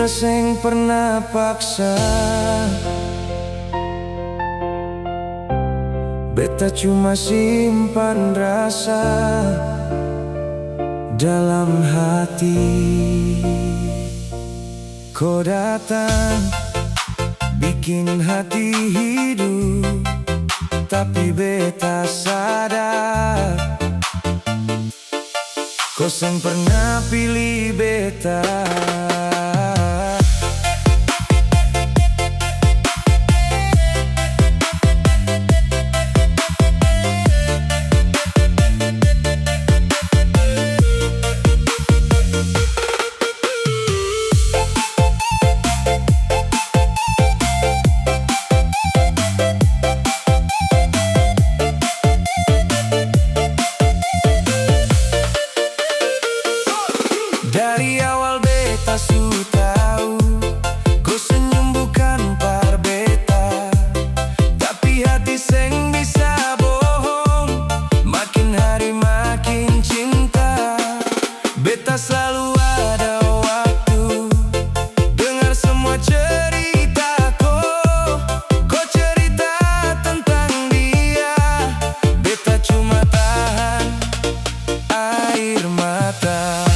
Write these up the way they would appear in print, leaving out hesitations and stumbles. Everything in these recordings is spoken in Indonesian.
Beta sing pernah paksa, beta cuma simpan rasa dalam hati. Kau datang bikin hati hidup, tapi beta sadar kau sang pernah pilih beta. Dari awal beta su tahu kau senyum bukan par beta, tapi hati seng bisa bohong. Makin hari makin cinta, beta selalu ada waktu dengar semua ceritaku. Kau cerita tentang dia, beta cuma tahan air mata.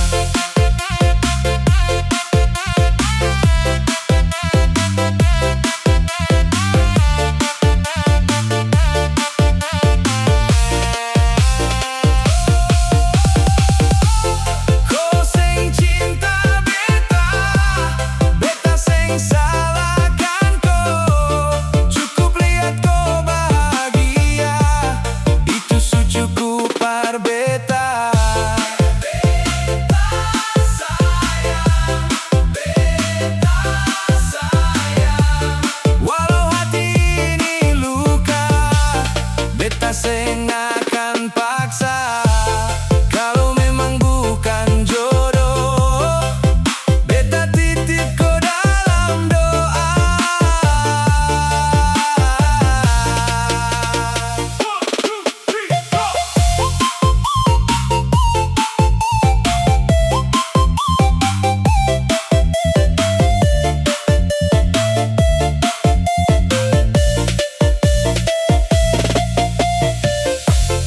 Seng akan paksa, kalau memang bukan jodoh, beta titip kau dalam doa.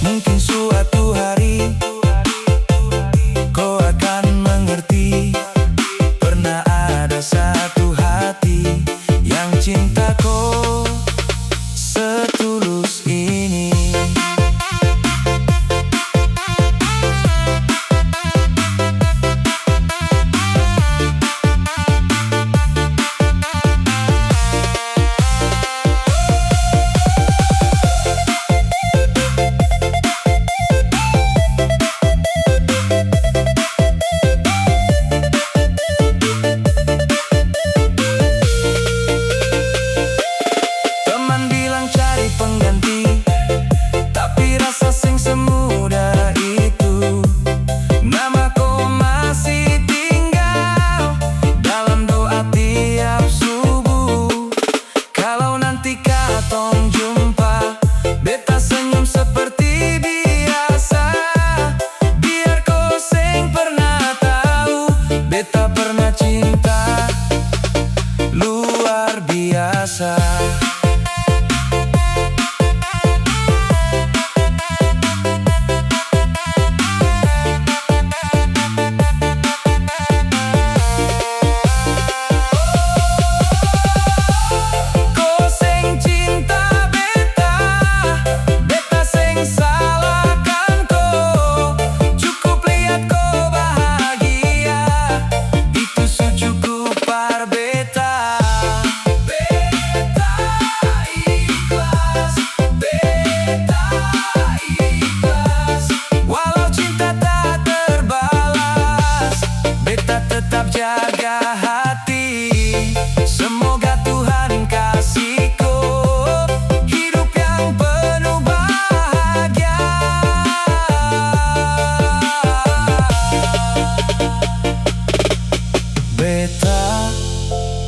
Mungkin suatu hari kau akan mengerti, pernah ada satu hati yang cinta kau setulus ini. Pengganti, tapi rasa sing semudah itu. Nama kau masih tinggal dalam doa tiap subuh. Kalau nanti katong jumpa, beta senyum seperti biasa. Biar kau sing pernah tahu, beta pernah cinta luar biasa. Jaga hati, semoga Tuhan kasih kau hidup yang penuh bahagia. Beta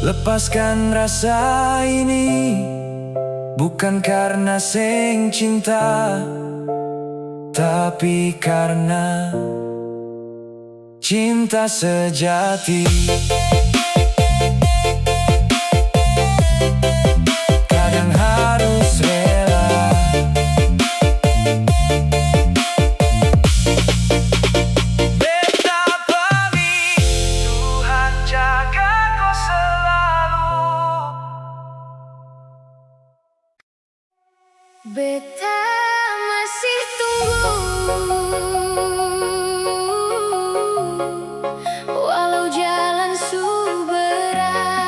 lepaskan rasa ini, bukan karena seng cinta, tapi karena cinta sejati. Beta masih tunggu, walau jalan su berat.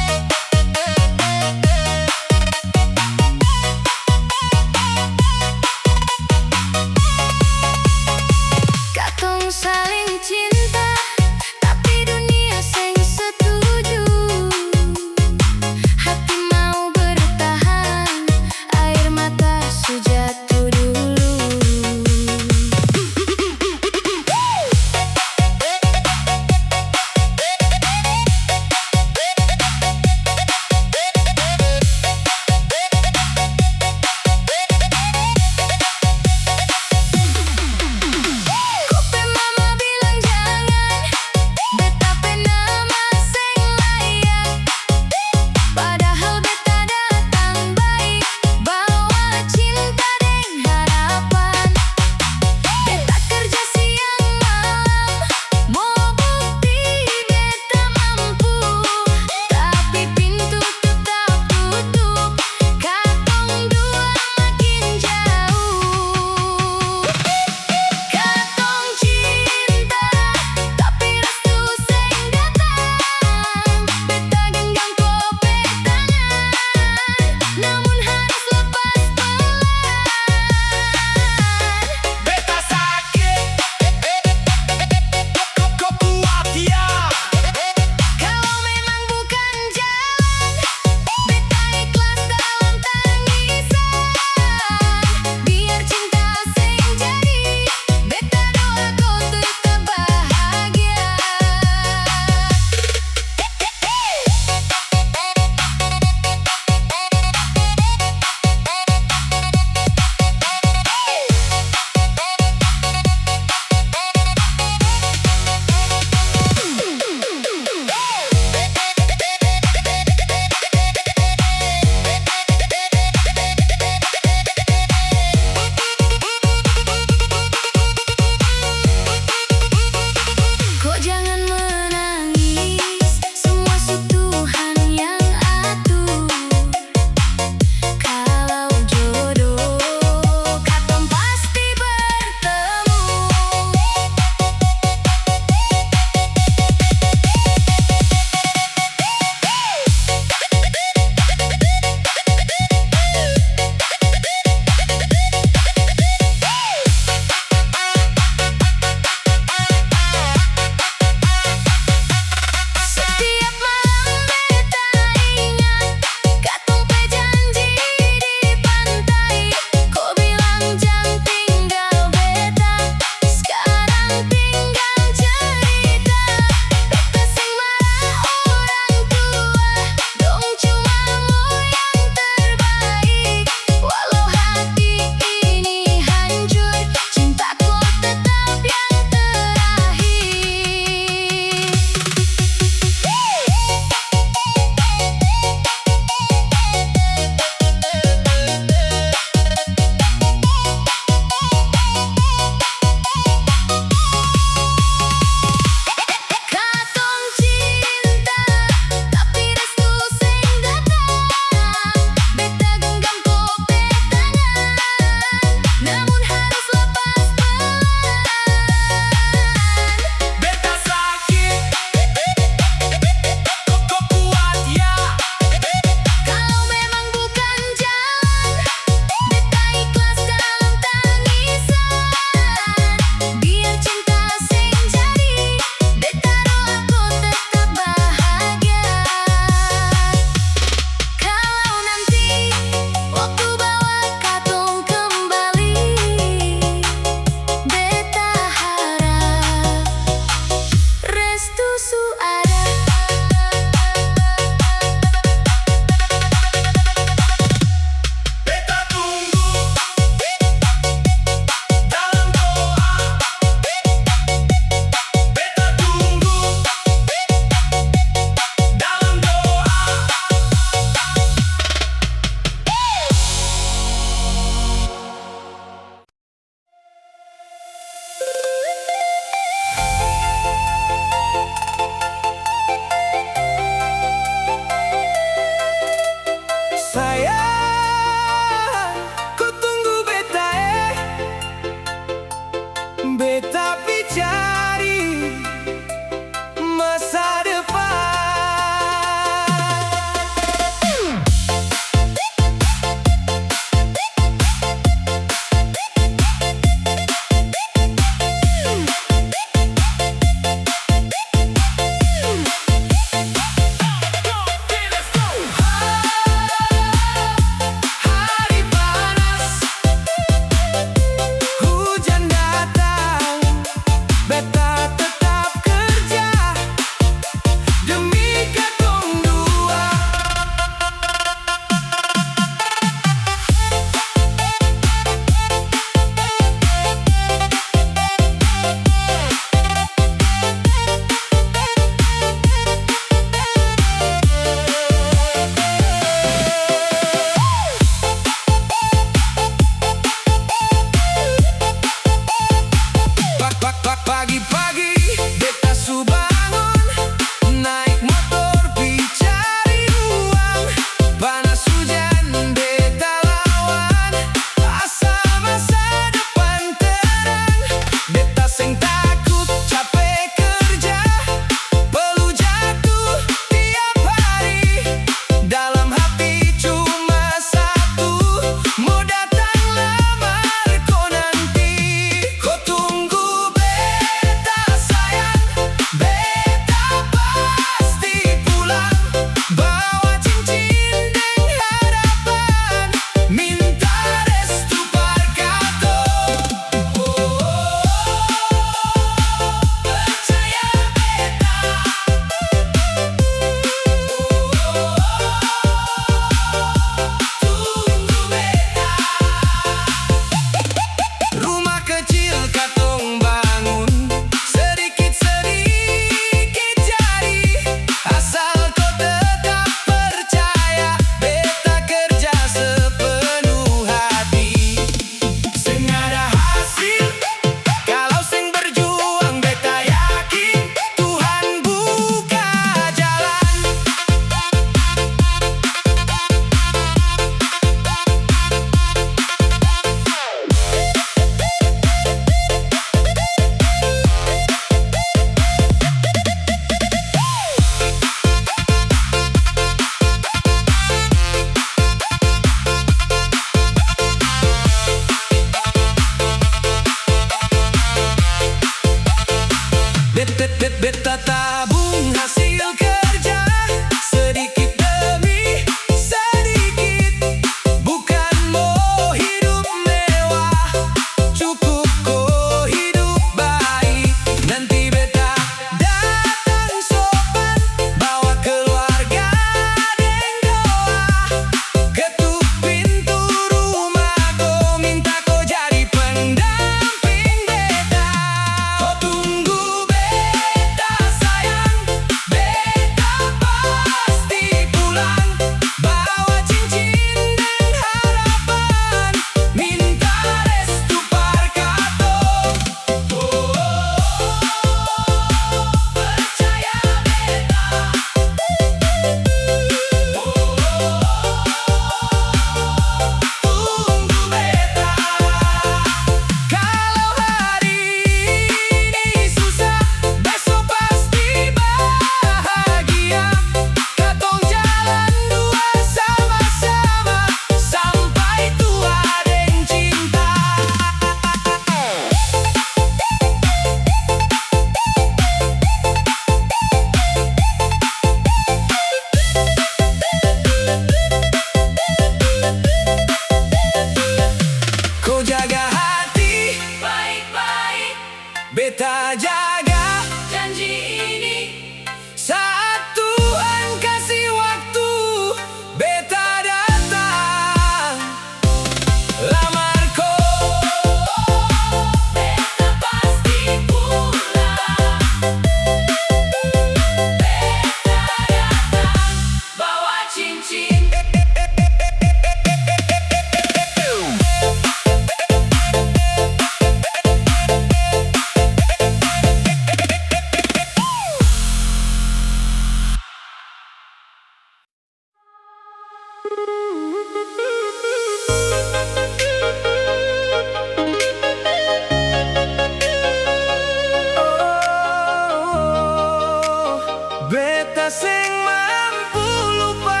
Beta sing mampu lupa.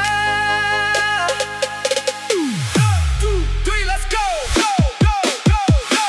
Let's go, go, go, go, go.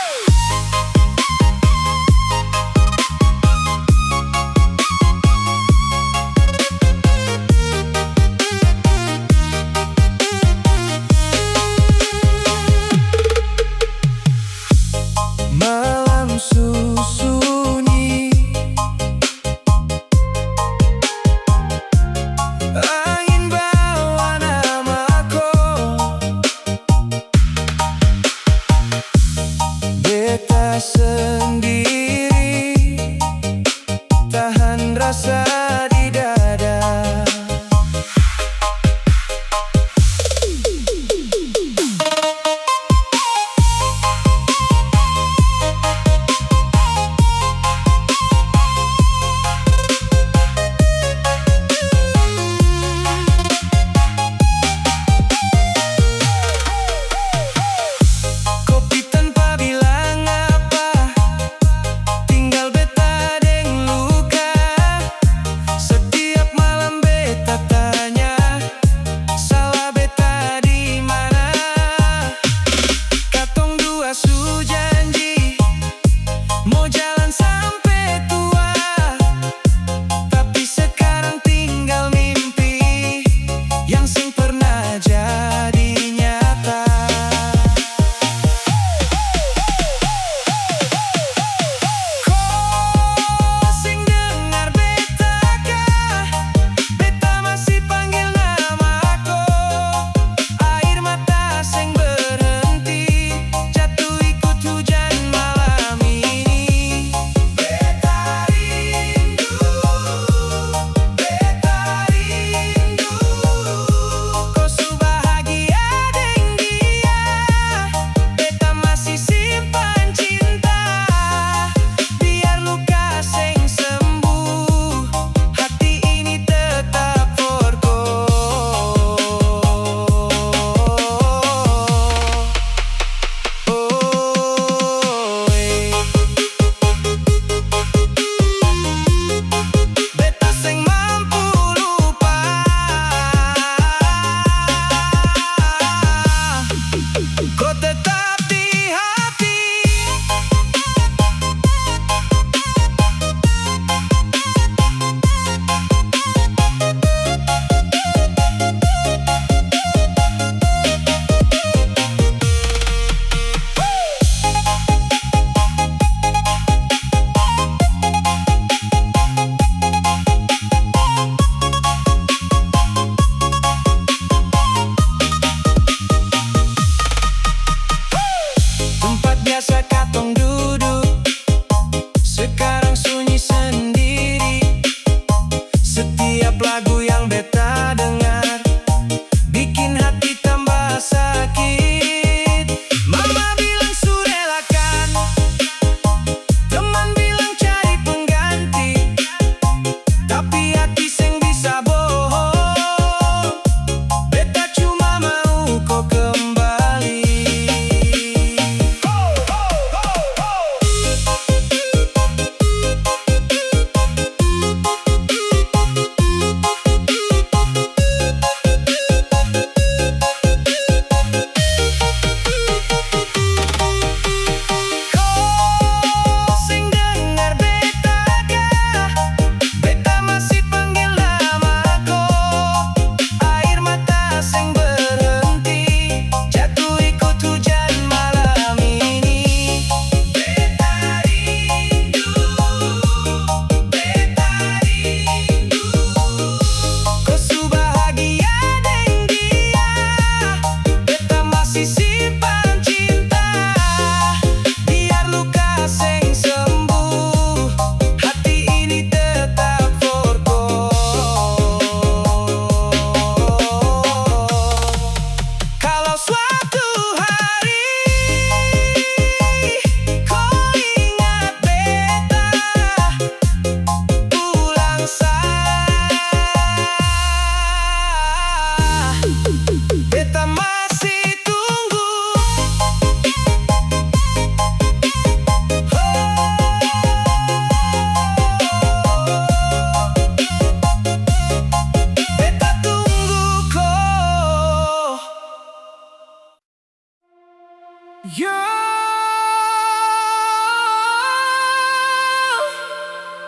Yo,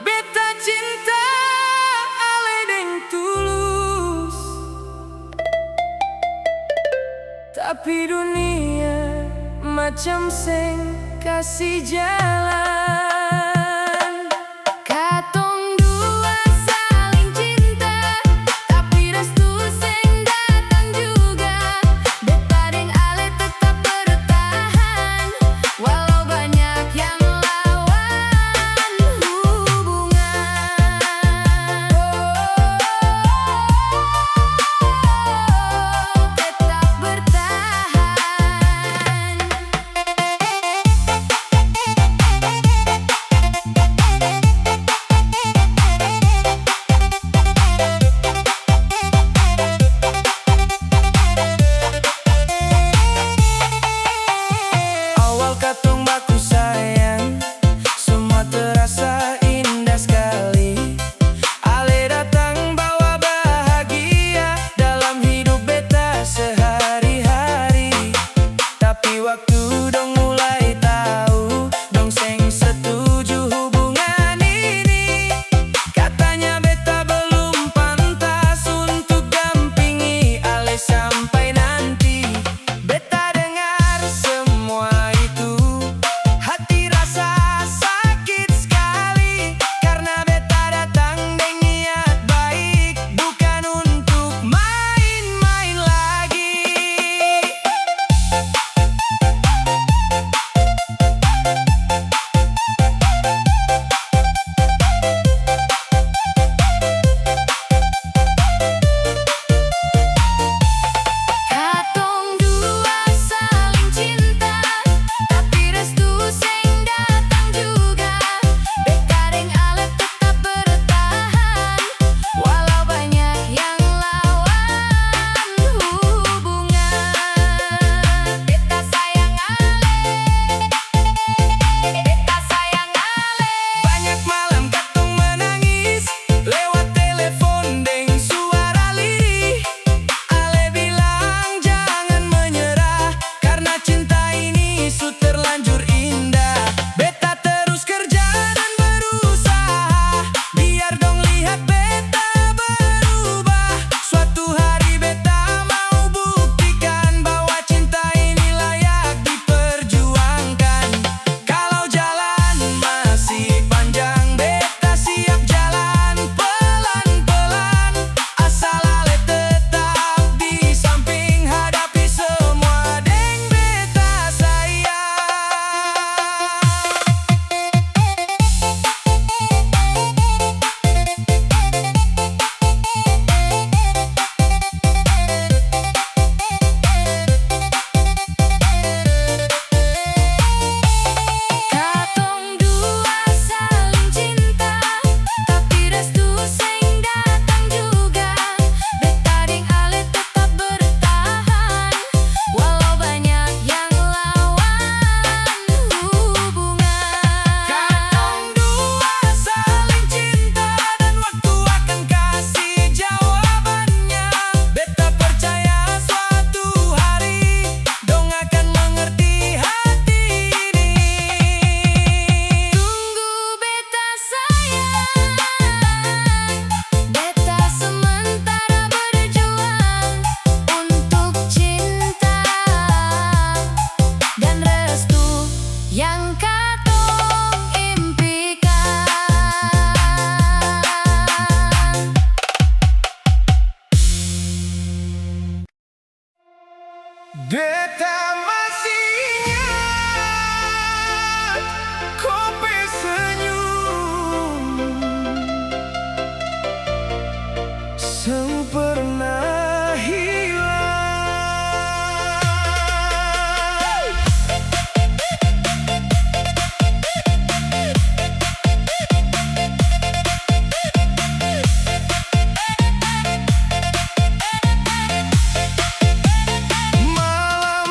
beta cinta ale deng tulus, tapi dunia macam seng kasih jalan. Katong dua saling cinta, tapi restu seng datang juga. Beta deng ale tetap bertahan, walau banyak yang lawan hubungan. Tetap bertahan. Awal katong baku sayang, semua terasa indah sekali. Ale datang bawa bahagia dalam hidup beta sehari-hari. Tapi waktu dong mulai tahu, dong seng setuju hubungan ini. Katanya beta belum pantas untuk dampingi ale sampai nanti. Beta dengar semua itu, hati rasa sakit sekali. Karena beta datang dengan niat baik, bukan untuk main-main lagi. Katong dua saling cinta, tapi restu seng datang juga. Beta deng ale tetap bertahan, walau banyak yang lawan hubungan. Beta sayang ale, beta sayang ale. Banyak malam katong menangis lewat telepon deng suara lirih. Ale bilang jangan menyerah, karena cinta ini su terlanjur indah. Beta terus kerja dan berusaha, biar dong lihat beta berubah. Suatu hari beta mau buktikan bahwa cinta ini layak diperjuangkan. Kalau jalan masih panjang, beta siap jalan pelan-pelan. Asal ale tetap di samping, hadapi semua deng beta sayang. Katong dua saling cinta, tapi restu seng datang juga. Beta deng ale tetap bertahan, walau banyak yang lawan hubungan. Katong dua saling cinta, dan waktu akan kasih jawabannya. Beta percaya suatu hari dong akan mengerti hati ini. Tunggu beta sayang, beta sementara berjuang untuk cinta dan restu yang katong impikan. Beta masih ingat kopi senyum sang pernah hilang. Malam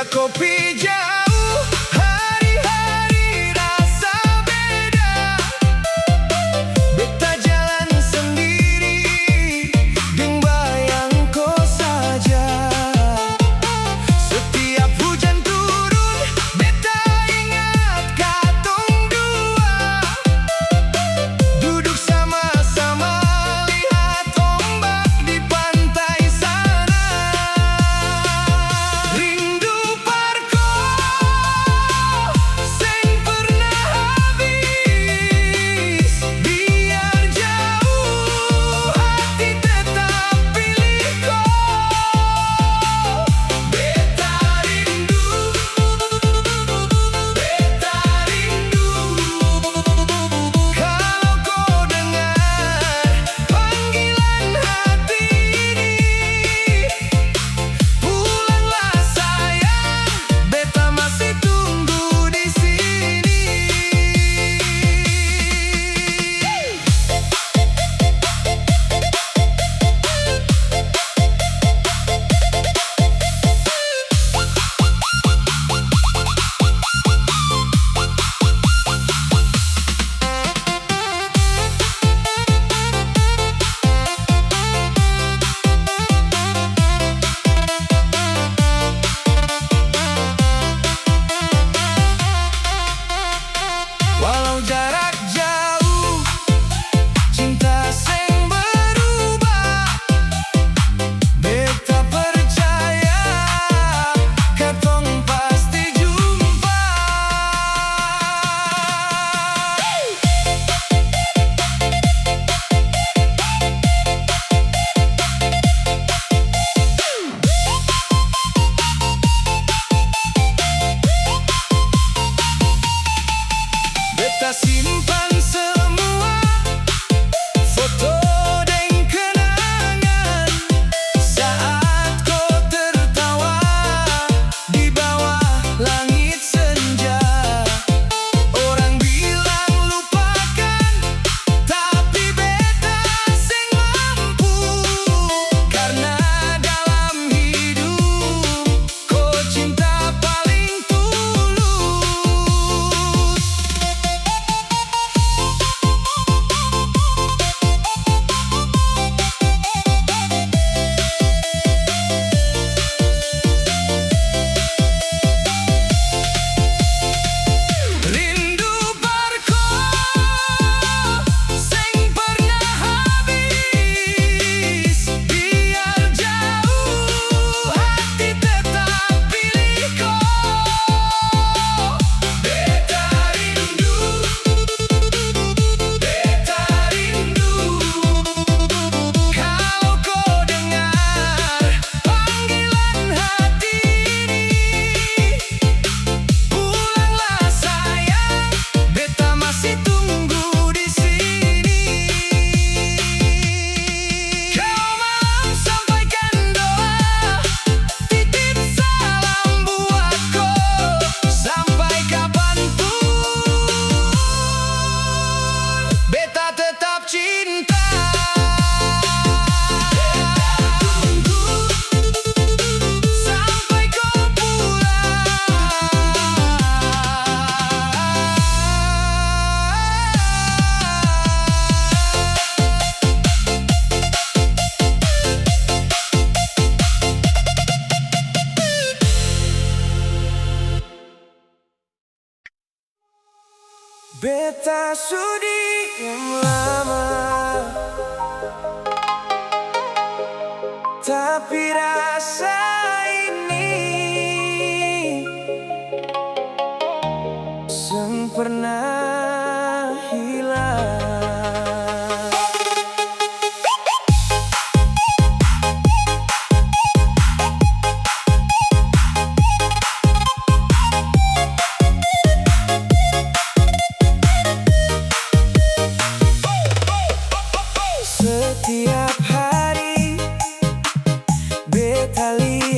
Beta kopi jauh, hari-hari rasa beda. Beta jalan sendiri, deng bayang kau saja. Setiap hujan turun, beta ingat katong dua. Duduk sama-sama, lihat ombak di pantai sana. Rindu parko, seng pernah habis. Biar jauh, hati tetap pilih kau. Beta rindu, beta rindu. Kalau kau dengar panggilan hati ini, pulanglah sayang, beta masih tunggu di sini. Walau jarak jauh, cinta seng berubah. Beta percaya, katong pasti jumpa. Beta simpan semua foto dan kenangan saat kau tertawa di bawah langit senja. Orang bilang lupakan, tapi beta seng mampu. Karena dalam hidup kau cinta paling tulus. Rindu parko, seng pernah habis. Biar jauh, hati tetap pilih kau. Beta rindu, beta rindu. Kalau kau dengar panggilan hati ini, pulanglah sayang, beta masih tunggu di sini. Kau malam sampaikan doa, titip salam buatku. Sampai kapanpun, beta tetap cinta. Tunggu sampai kau Beta sudi yang lama, tapi rasa ini seng pernah hilang. Setiap hari beta lihat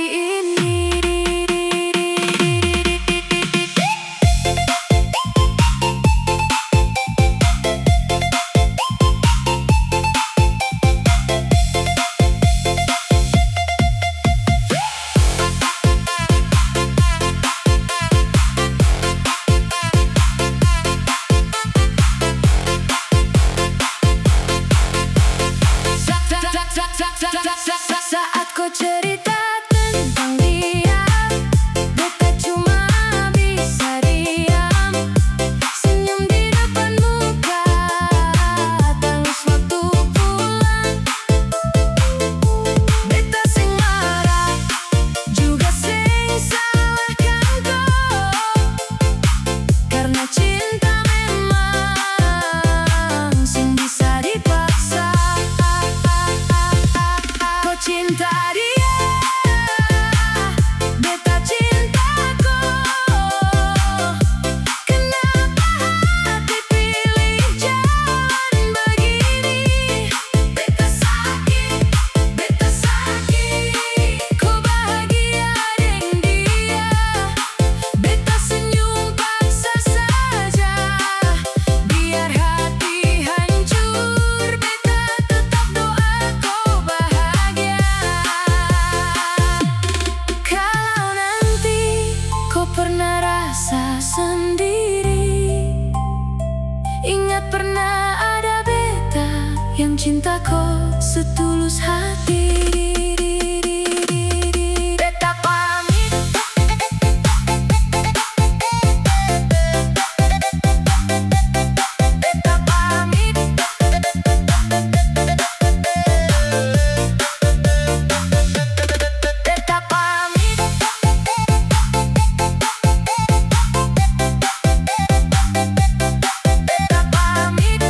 ini. Saat kau cerita tentang dia, beta cuma bisa diam. Senyum di depan muka, tangis waktu pulang. Beta sing marah, juga sing salahkan kau, karena cinta memang sing bisa dipaksa. Kau cinta dia, beta cinta kau. Kenapa hati pilih jalan begini? Beta sakit, kau bahagia dengan dia. Beta senyum paksa saja, biar hati hancur. Beta tetap doa kau bahagia. Kalau nanti kau pernah rasa sendiri, ingat pernah ada beta yang cinta kau setulus hati. Beta pamit, beta pamit, beta pamit. Beta pamit.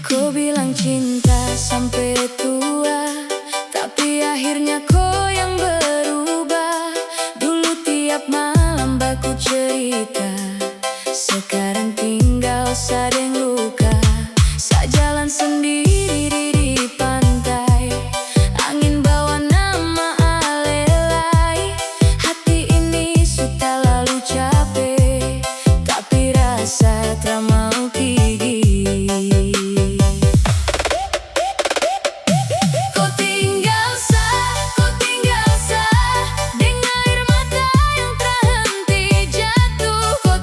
Kau bilang cinta sampai tua, tapi akhirnya kau yang berubah. Dulu tiap malam baku cerita, sekarang tinggal sadeng luka. Sajalan sendiri di pantai, angin bawa nama alelai. Hati ini sudah lalu capek, tapi rasa tak mau pergi. Kau tinggal sah, dengan air mata yang tak henti jatuh. Kau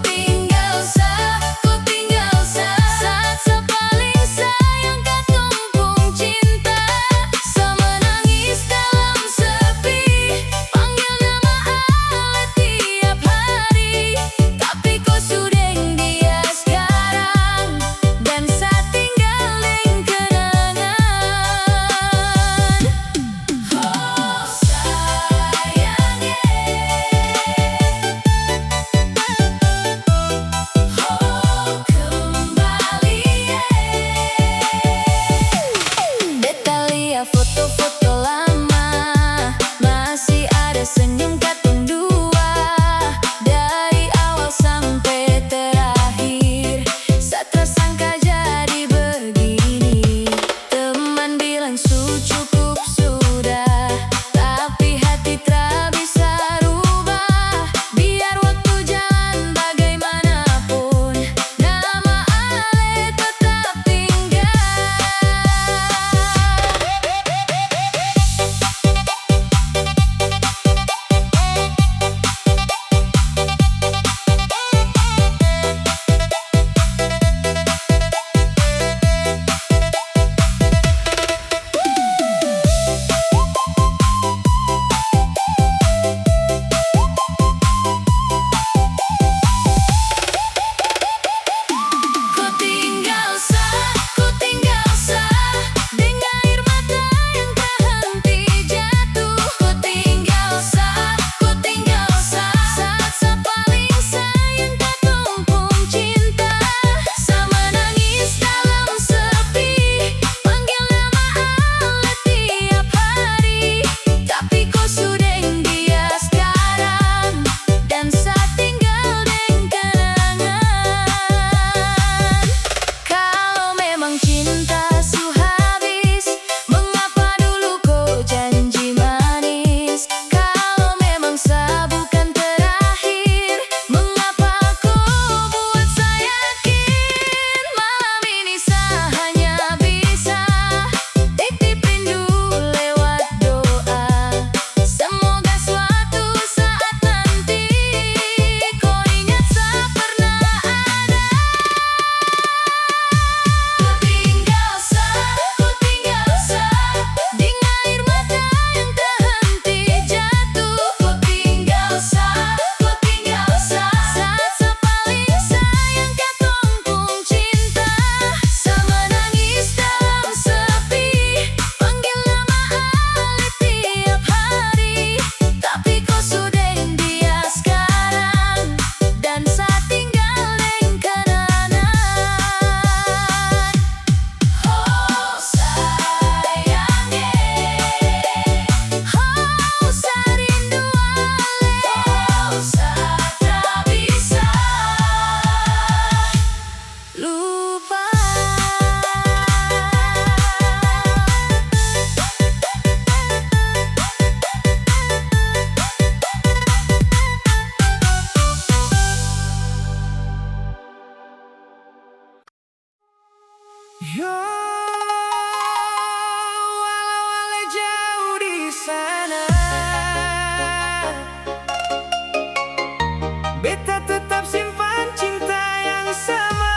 beta tetap simpan cinta yang sama.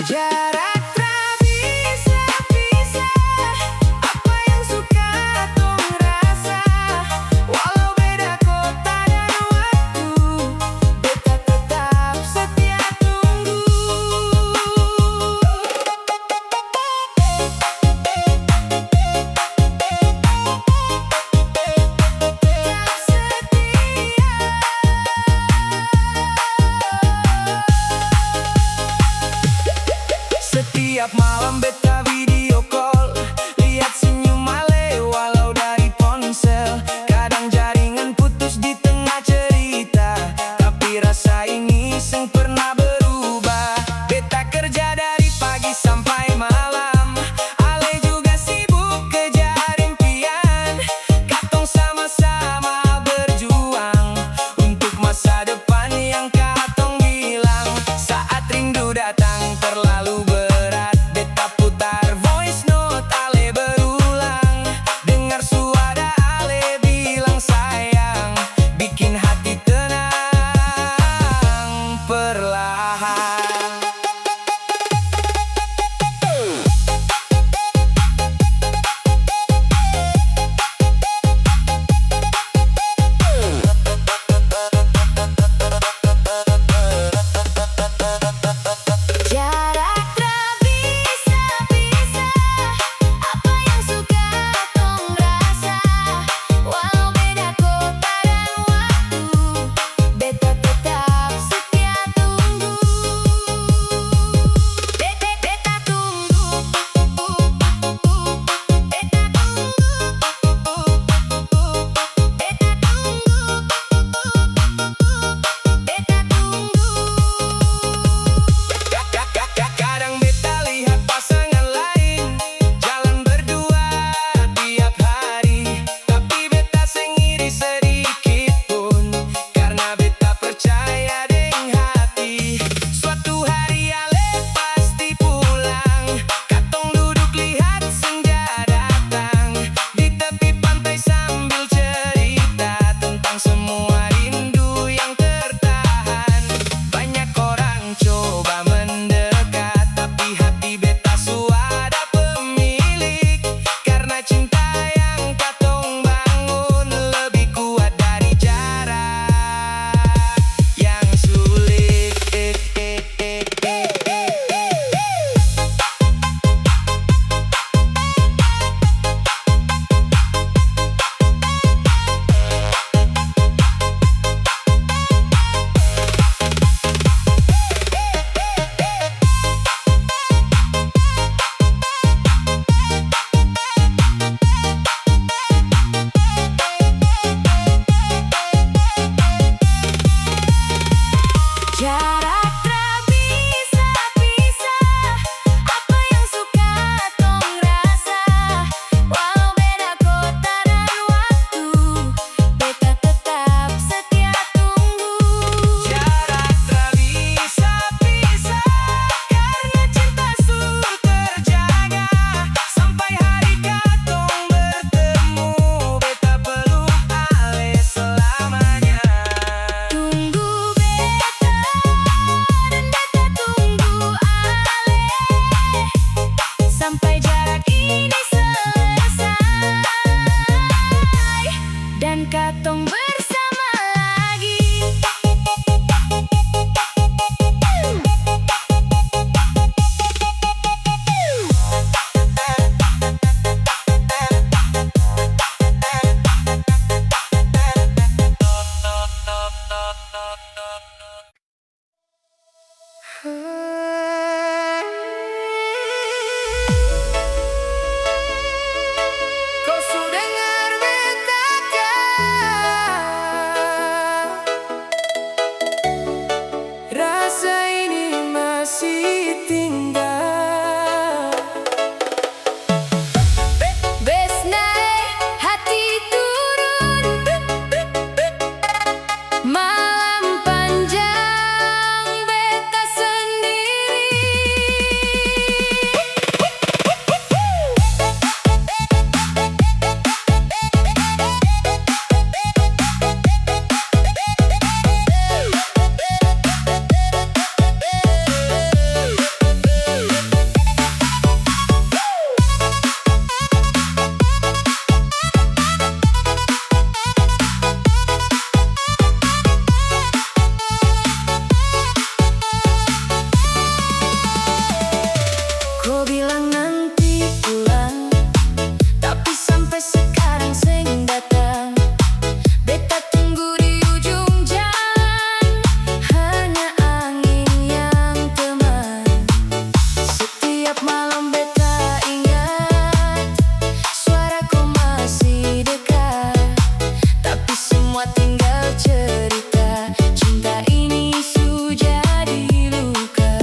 Jarak tak bisa pisah apa yang suka tong rasa. Walau beda kota dan waktu, beta tetap setia tunggu. Tetap setia. tinggal cerita. Cinta ini sudah diluka.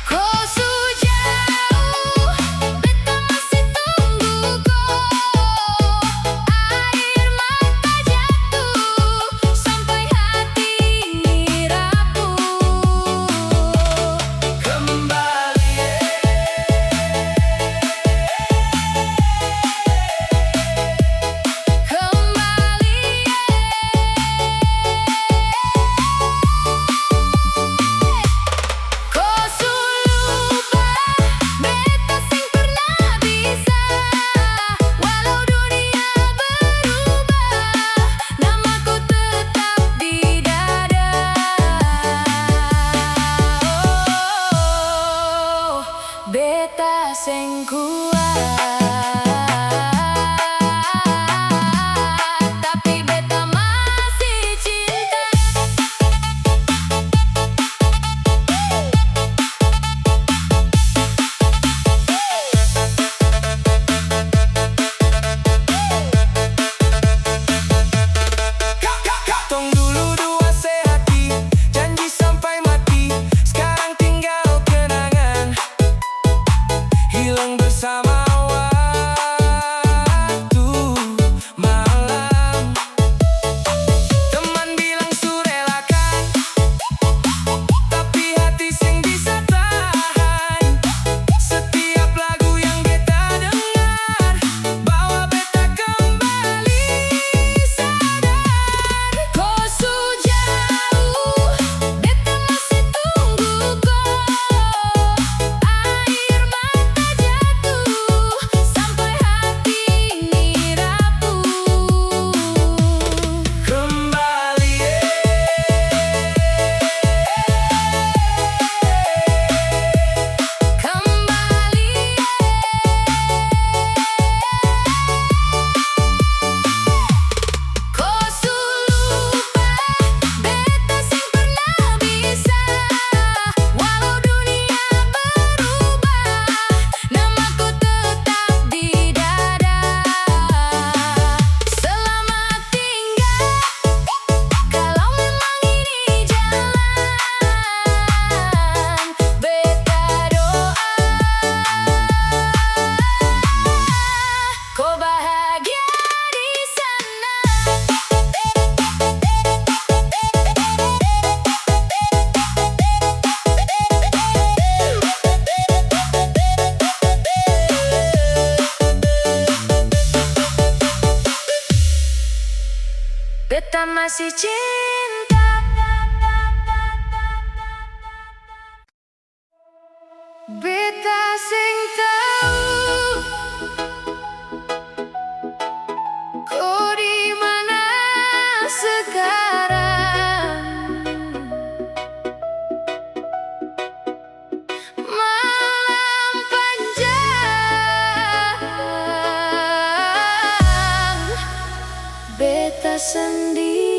Kau sujauh, beta masih tunggu kau. Air mata jatuh sampai hati ini rapuh. Kembali Kau sulupa, beta sing pernah bisa. Walau dunia berubah, namaku tetap di dada. Oh, beta sing kuat, tapi beta masih cinta. tong dulu dua sehati, janji sampai mati. Sekarang tinggal kenangan, hilang bersama waktu malam. Teman bilang surelakan, tapi hati sing bisa tahan. Setiap lagu yang beta dengar, bawa beta kembali sadar. Kau sujauh, beta masih tunggu kau. Air mata jatuh sampai hati ini rapuh. Kembali Kau sulupa, beta sing pernah bisa. Walau dunia berubah, namaku tetap di dada. Selamat tinggal, kalau memang ini jalan. Beta doa kau bahagia di sana. Beta masih cinta. Beta sing tahu kau di mana sekarang. Malam panjang, beta sendiri.